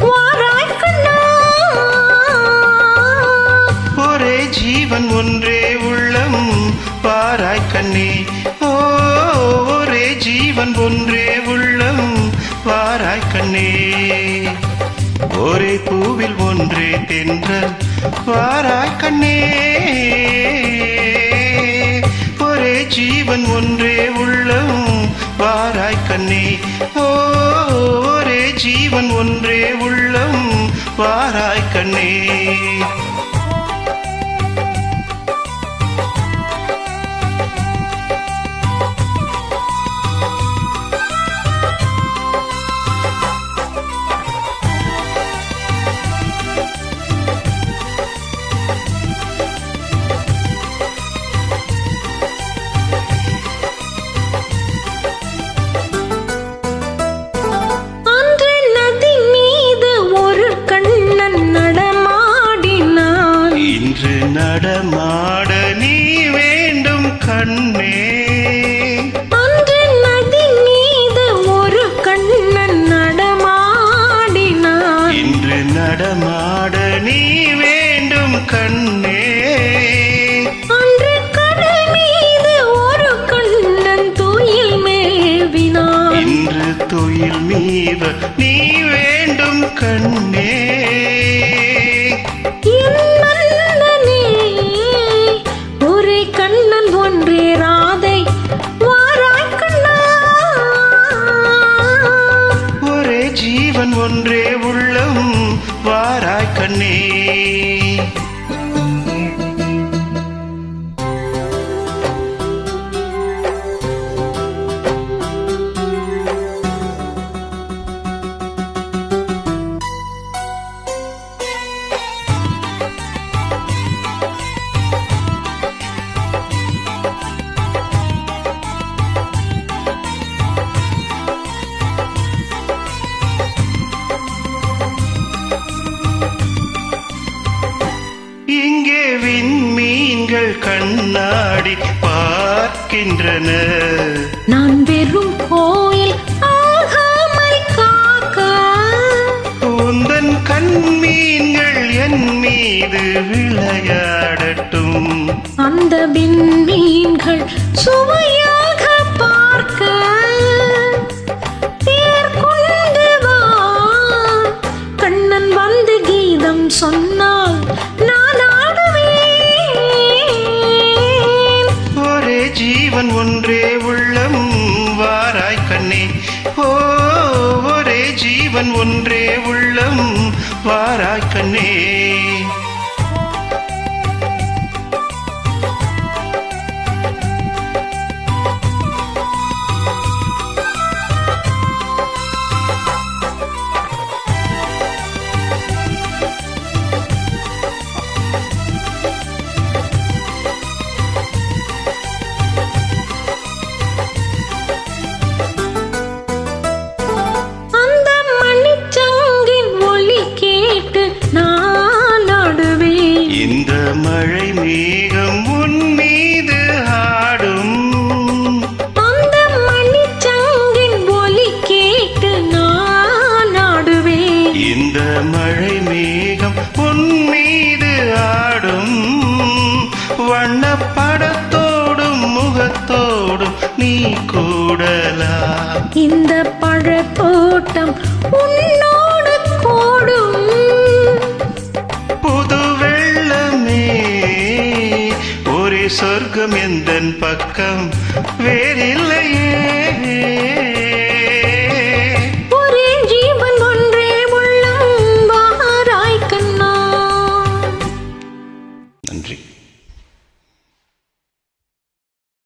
வாராய் கண்ணா. ஒரே ஜீவன் ஒன்றே உள்ளம் வாராய் கண்ணே. ஓ ஒரே ஜீவன் ஒன்றே உள்ளம் வாராய் கண்ணே. ஒரே பூவில் ஒன்றே தென்றல் வாராய் கண்ணே. ஒரே ஜீவன் ஒன்றே உள்ளம் வாராய் கண்ணே. ஓ ஒரே ஜீவன் ஒன்றே உள்ளம் வாராய் கண்ணே. நடமாட நீ வேண்டும் கண்ணே. அன்று நதி மீது ஒரு கண்ணன் நடமாடினான். இன்று நடமாட நீ வேண்டும் கண்ணே. அன்று கடல் மீது ஒரு கண்ணன் துயில் மேவினான். இன்று துயில் மீவ நீ வேண்டும் கண்ணே. கண்ணன் ஒன்றே ராதை வாராய் கண்ணா. ஒரே ஜீவன் ஒன்றே உள்ளம் வாராய் கண்ணே. இங்கே விண்மீன்கள் கண்ணாடி பார்க்கின்றன. நான் வெறும் கோயில் ஆகாமல் காக்க. உந்தன் கண்மீன்கள் என் மீது விளையாடட்டும். அந்த விண்மீன்கள் சுவையாக பார்க்க. தேர் கொண்டு வா கண்ணன் வந்து கீதம் சொன்னால் நான் ஆடுவேன். ஒரே ஜீவன் ஒன்றே உள்ளம் வாராய் கண்ணே. ஓ ஒரே ஜீவன் ஒன்றே உள்ளம் வாராய் கண்ணே. மழை மேகம் உன் மீது ஆடும். அந்த மணிச்சங்கின் ஒலி கேட்டு நான் ஆடுவேன். இந்த மழை மேகம் உன் மீது ஆடும். வண்ணப்படத்தோடும் முகத்தோடும் நீ கூடலாம். இந்த பழத்தோட்டம் உன்னோடு கூடும். சொர்க்கம் எந்தன் பக்கம் வேறில்லை.